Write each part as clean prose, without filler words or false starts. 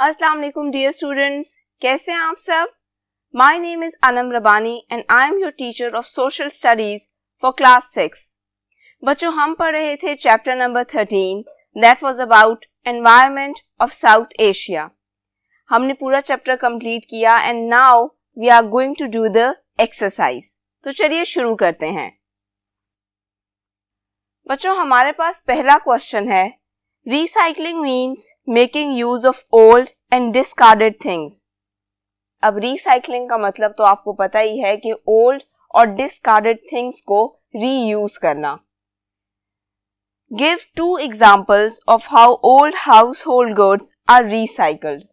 अस्सलाम वालेकुम dear students, कैसे हैं आप सब? My name is Anam Rabbani and I am your teacher of social studies for class 6। बच्चों, हम पढ़ रहे थे chapter number 13 that was about environment of South Asia. हमने पूरा चैप्टर कंप्लीट किया and now we are going to do the exercise. तो चलिए शुरू करते हैं। बच्चों, हमारे पास पहला क्वेश्चन है, Recycling means making use of old and discarded things। अब recycling का मतलब तो आपको पता ही है कि old और discarded things को reuse करना। Give 2 examples of how old household goods are recycled।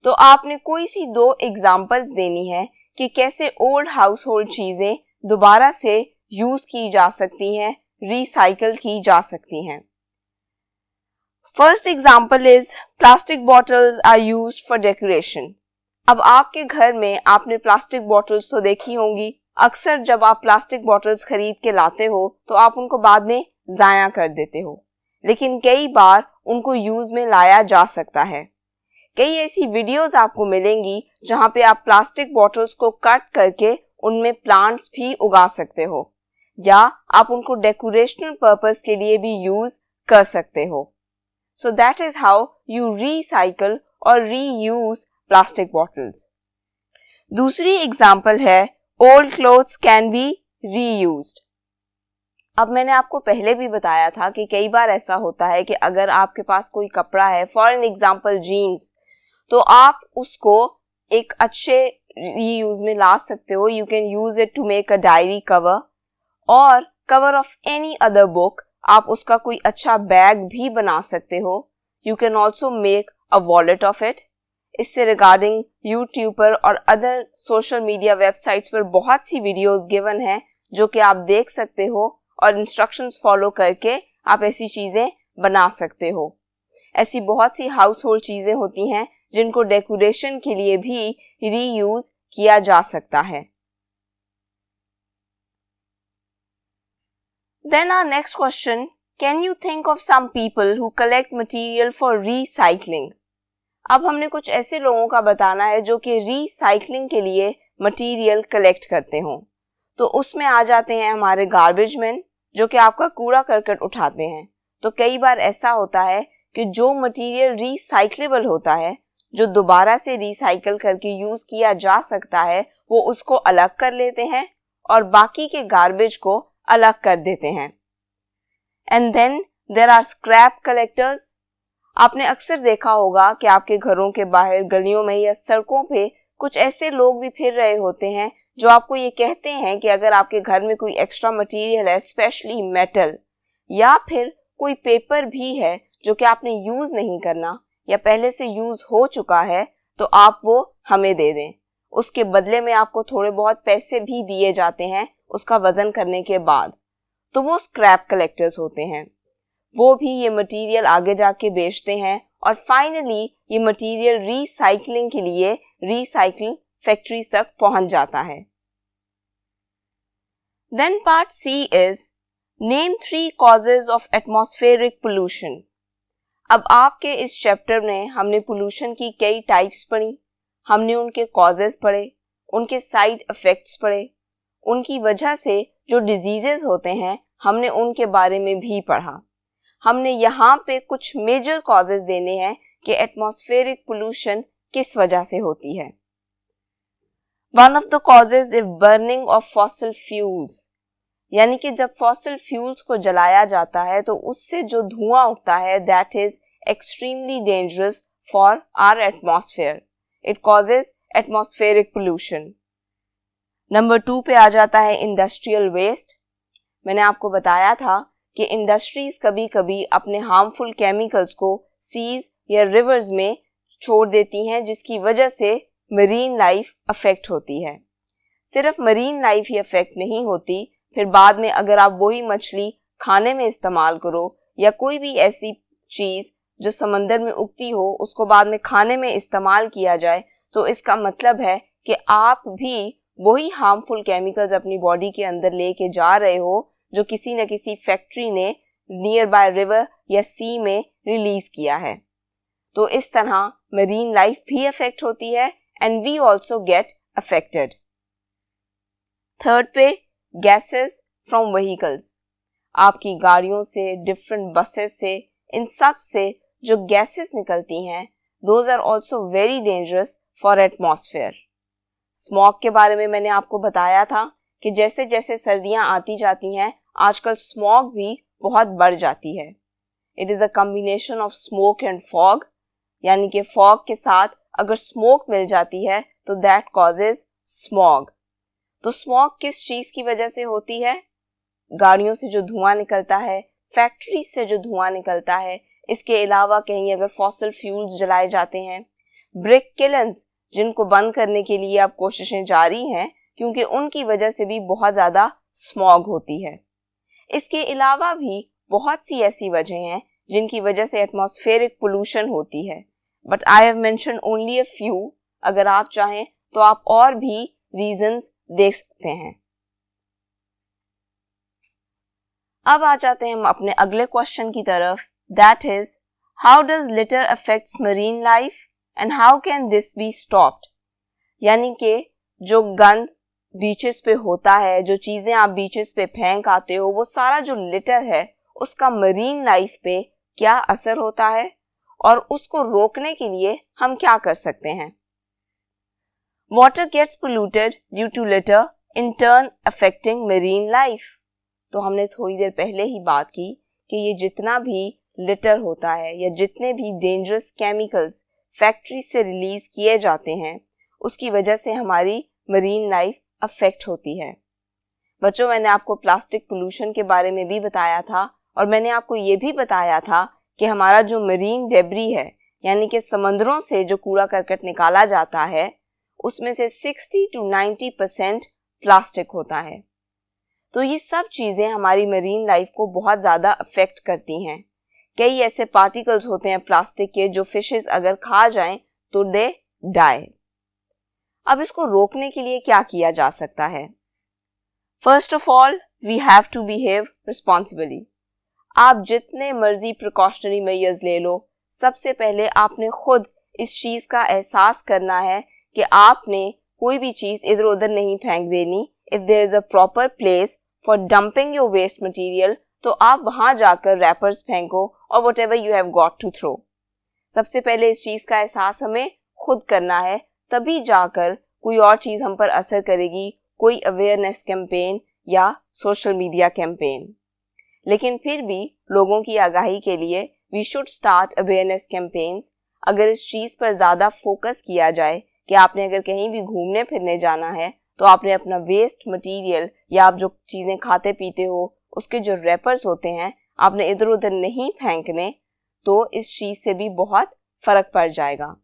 तो आपने कोई सी 2 examples देनी है कि कैसे old household चीजें दोबारा से use की जा सकती हैं, recycle की जा सकती हैं। First example is plastic bottles are used for decoration। अब आपके घर में आपने प्लास्टिक बॉटल्स तो देखी होंगी। अक्सर जब आप प्लास्टिक बॉटल्स खरीद के लाते हो तो आप उनको बाद में जाया कर देते हो, लेकिन कई बार उनको यूज में लाया जा सकता है। कई ऐसी वीडियोस आपको मिलेंगी जहां पे आप प्लास्टिक बॉटल्स को कट करके उनमें प्लांट्स भी उगा सकते हो, या आप उनको डेकोरेशनल पर्पस के लिए भी यूज कर सकते हो। So that is how you recycle or reuse plastic bottles। दूसरी एग्जाम्पल है old clothes can be reused। अब मैंने आपको पहले भी बताया था कि कई बार ऐसा होता है कि अगर आपके पास कोई कपड़ा है, फॉर एन एग्जाम्पल जीन्स, तो आप उसको एक अच्छे रीयूज में ला सकते हो। You can use it to make a diary cover और cover of any other book. आप उसका कोई अच्छा बैग भी बना सकते हो। You can also make a wallet of it. इससे रिगार्डिंग यूट्यूब पर और अदर सोशल मीडिया वेबसाइट्स पर बहुत सी वीडियोस गिवन है जो कि आप देख सकते हो और इंस्ट्रक्शंस फॉलो करके आप ऐसी चीजें बना सकते हो। ऐसी बहुत सी हाउस होल्ड चीजें होती हैं जिनको डेकोरेशन के लिए भी रीयूज किया जा सकता है। Then our next question, can you think of some people who collect material for recycling? अब हमने कुछ ऐसे लोगों का बताना है जो कि recycling के लिए मटेरियल कलेक्ट करते हों। तो उसमें आ जाते हैं हमारे गार्बेज मैन, जो कि आपका कूड़ा करकट उठाते हैं। तो कई बार ऐसा होता है कि जो मटेरियल रिसाइक्लेबल होता है, जो दोबारा से रिसाइकल करके यूज किया जा सकता है, वो उसको अलग कर लेते हैं और बाकी के गार्बेज को अलग कर देते हैं। And then there are scrap collectors. आपने अक्सर देखा होगा कि आपके घरों के बाहर, गलियों में या सड़कों पे कुछ ऐसे लोग भी फिर रहे होते हैं जो आपको ये कहते हैं कि अगर आपके घर में कोई एक्स्ट्रा मटेरियल है, स्पेशली मेटल या फिर कोई पेपर भी है जो कि आपने यूज नहीं करना या पहले से यूज हो चुका है, तो आप वो हमें दे दें। उसके बदले में आपको थोड़े बहुत पैसे भी दिए जाते हैं उसका वजन करने के बाद। तो वो स्क्रैप कलेक्टर्स होते हैं। वो भी ये मटेरियल आगे जाके बेचते हैं और फाइनली ये मटेरियल रिसाइकलिंग के लिए रिसाइकिल फैक्ट्री तक पहुंच जाता है। Then part c is name 3 causes of atmospheric pollution. अब आपके इस चैप्टर में हमने पोल्यूशन की कई टाइप्स पढ़ी, हमने उनके कॉजेज पढ़े, उनके साइड इफेक्ट्स पढ़े, उनकी वजह से जो डिजीजेस होते हैं हमने उनके बारे में भी पढ़ा। हमने यहाँ पे कुछ मेजर कॉजेज देने हैं कि एटमॉस्फेरिक पोल्यूशन किस वजह से होती है। One of the causes is burning of fossil fuels, यानी कि जब फॉसिल फ्यूल्स को जलाया जाता है तो उससे जो धुआं उठता है that is extremely dangerous for our atmosphere. It causes atmospheric pollution. Number 2 पे आ जाता है इंडस्ट्रियल वेस्ट। मैंने आपको बताया था कि इंडस्ट्रीज कभी कभी अपने हार्मफुल केमिकल्स को सीज या रिवर्स में छोड़ देती हैं, जिसकी वजह से मरीन लाइफ अफेक्ट होती है। सिर्फ मरीन लाइफ ही अफेक्ट नहीं होती, फिर बाद में अगर आप वही मछली खाने में इस्तेमाल करो या कोई भी ऐसी चीज जो समंदर में उगती हो उसको बाद में खाने में इस्तेमाल किया जाए, तो इसका मतलब है कि आप भी वही हार्मफुल केमिकल्स अपनी बॉडी के अंदर लेके जा रहे हो जो किसी न किसी फैक्ट्री ने नियर बाय रिवर या सी में रिलीज किया है। तो इस तरह मरीन लाइफ भी अफेक्ट होती है and we also get affected. Third पे गैसेस फ्रॉम व्हीकल्स, आपकी गाड़ियों से, डिफरेंट बसेस से, इन सब से जो गैसेस निकलती हैं, those are also very dangerous for atmosphere. Smog के बारे में मैंने आपको बताया था कि जैसे जैसे सर्दियां आती जाती हैं आजकल स्मॉग भी बहुत बढ़ जाती है। It is a combination of smoke and fog, यानी कि फॉग के साथ अगर स्मोक मिल जाती है तो दैट कॉजेज स्मॉग। तो स्मॉग किस चीज़ की वजह से होती है? गाड़ियों से जो धुआं निकलता है, फैक्ट्री से जो धुआं निकलता है, इसके अलावा कहीं अगर फॉसिल फ्यूल्स जलाए जाते हैं, ब्रिक किलन्स जिनको बंद करने के लिए अब कोशिशें जारी हैं क्योंकि उनकी वजह से भी बहुत ज़्यादा स्मॉग होती है। इसके अलावा भी बहुत सी ऐसी वजह हैं जिनकी वजह से एटमॉस्फेरिक पोल्यूशन होती है, but I have mention only a few. अगर आप चाहें तो आप और भी रीजंस देख सकते हैं। अब आ जाते हैं हम अपने अगले क्वेश्चन की तरफ, that is how does litre affects marine life and how can this be stopped. यानी कि जो गंद बीचेस पे होता है, जो चीजें आप बीचेस पे फेंक आते हो, वो सारा जो लिटर है उसका मरीन लाइफ पे क्या असर होता है और उसको रोकने के लिए हम क्या कर सकते हैं। Water gets polluted due to litter, in turn affecting marine life. तो हमने थोड़ी देर पहले ही बात की कि ये जितना भी लिटर होता है या जितने भी डेंजरस केमिकल्स फैक्ट्री से रिलीज किए जाते हैं उसकी वजह से हमारी मरीन लाइफ अफेक्ट होती है। बच्चों, मैंने आपको प्लास्टिक पोल्यूशन के बारे में भी बताया था और मैंने आपको ये भी बताया था कि हमारा जो मरीन डेब्री है, यानी कि समंदरों से जो कूड़ा करकट निकाला जाता है, उसमें से 60 to 90% प्लास्टिक होता है। तो ये सब चीज़ें हमारी मरीन लाइफ को बहुत ज़्यादा अफेक्ट करती हैं। कई ऐसे पार्टिकल्स होते हैं प्लास्टिक के जो फिशेस अगर खा जाएं तो दे डाई। अब इसको रोकने के लिए क्या किया जा सकता है? First of all we have to behave responsibly. आप जितने मर्जी प्रिकॉशनरी मेजर्स ले लो, सबसे पहले आपने खुद इस चीज़ का एहसास करना है कि आपने कोई भी चीज़ इधर उधर नहीं फेंक देनी। If there is a proper place for dumping your waste material तो आप वहां जाकर रैपर्स फेंको और whatever you have got to throw. सबसे पहले इस चीज का एहसास हमें खुद करना है, तभी जाकर कोई और चीज हम पर असर करेगी, कोई अवेयरनेस कैंपेन या सोशल मीडिया कैंपेन। लेकिन फिर भी लोगों की आगाही के लिए we should start awareness campaigns. अगर इस चीज पर ज्यादा फोकस किया जाए कि आपने अगर कहीं भी घूमने फिरने जाना है तो आपने अपना वेस्ट मटेरियल या आप जो चीज़ें खाते पीते हो उसके जो रैपर्स होते हैं आपने इधर उधर नहीं फेंकने, तो इस चीज़ से भी बहुत फ़र्क पड़ जाएगा।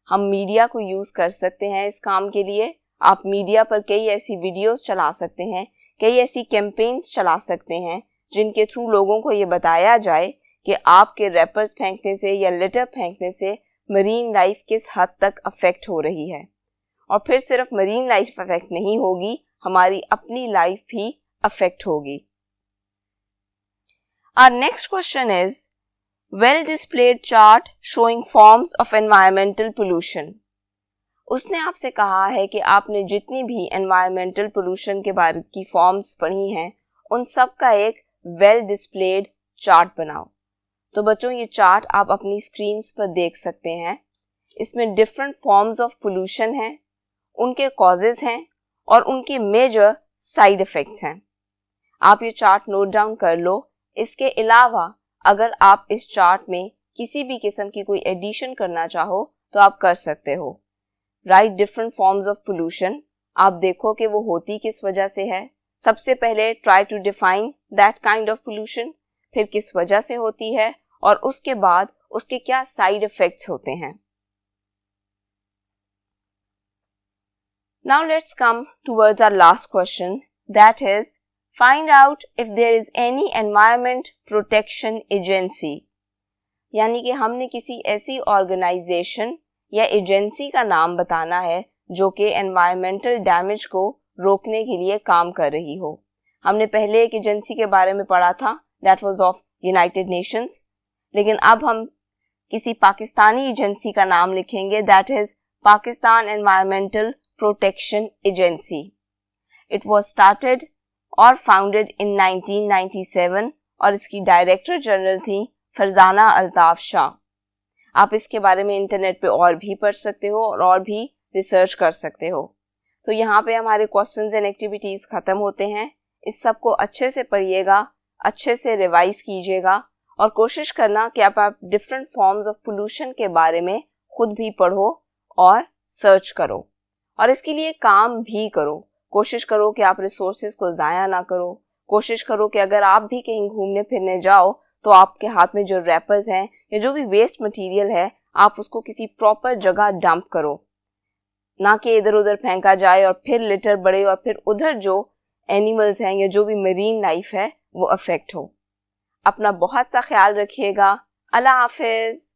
हम मीडिया को यूज़ कर सकते हैं इस काम के लिए। आप मीडिया पर कई ऐसी वीडियोस चला सकते हैं, कई ऐसी कैंपेन्स चला सकते हैं जिनके थ्रू लोगों को ये बताया जाए कि आपके रैपर्स फेंकने से या लिटर फेंकने से मरीन लाइफ किस हद तक अफेक्ट हो रही है। और फिर सिर्फ मरीन लाइफ अफेक्ट नहीं होगी, हमारी अपनी लाइफ भी अफेक्ट होगी। Our next question is well displayed chart showing forms of environmental pollution। उसने आपसे कहा है कि आपने जितनी भी environmental pollution के बारे की फॉर्म्स पढ़ी हैं उन सब का एक well displayed चार्ट बनाओ। तो बच्चों, ये चार्ट आप अपनी स्क्रीन्स पर देख सकते हैं। इसमें डिफरेंट फॉर्म्स ऑफ पोल्यूशन हैं, उनके कॉजेज हैं और उनके मेजर साइड इफेक्ट्स हैं। आप ये चार्ट नोट डाउन कर लो। इसके अलावा अगर आप इस चार्ट में किसी भी किस्म की कोई एडिशन करना चाहो तो आप कर सकते हो। Right different forms of pollution, आप देखो कि वो होती किस वजह से है। सबसे पहले try to define that kind of pollution, फिर किस वजह से होती है और उसके बाद उसके क्या साइड इफेक्ट्स होते हैं। Now let's come towards our last question, that is find out if there is any environment protection agency। यानी कि हमने किसी ऐसी ऑर्गेनाइजेशन या एजेंसी का नाम बताना है जो कि एनवायरमेंटल डैमेज को रोकने के लिए काम कर रही हो। हमने पहले एक एजेंसी के बारे में पढ़ा था, that was of United Nations, लेकिन अब हम किसी पाकिस्तानी एजेंसी का नाम लिखेंगे, that is Pakistan environmental protection agency. It was started और फाउंडेड इन 1997 और इसकी डायरेक्टर जनरल थी फरजाना अल्ताफ शाह। आप इसके बारे में इंटरनेट पे और भी पढ़ सकते हो और भी रिसर्च कर सकते हो। तो यहाँ पे हमारे क्वेश्चंस एंड एक्टिविटीज खत्म होते हैं। इस सब को अच्छे से पढ़िएगा, अच्छे से रिवाइज कीजिएगा और कोशिश करना कि आप डिफरेंट फॉर्म्स ऑफ पोल्यूशन के बारे में खुद भी पढ़ो और सर्च करो और इसके लिए काम भी करो। कोशिश करो कि आप रिसोर्सेज को ज़ाया ना करो। कोशिश करो कि अगर आप भी कहीं घूमने फिरने जाओ तो आपके हाथ में जो रैपर्स हैं या जो भी वेस्ट मटेरियल है आप उसको किसी प्रॉपर जगह डंप करो, ना कि इधर उधर फेंका जाए और फिर लिटर बढ़े और फिर उधर जो एनिमल्स हैं या जो भी मरीन लाइफ है वो अफेक्ट हो। अपना बहुत सा ख्याल रखिएगा। अल्लाह हाफिज।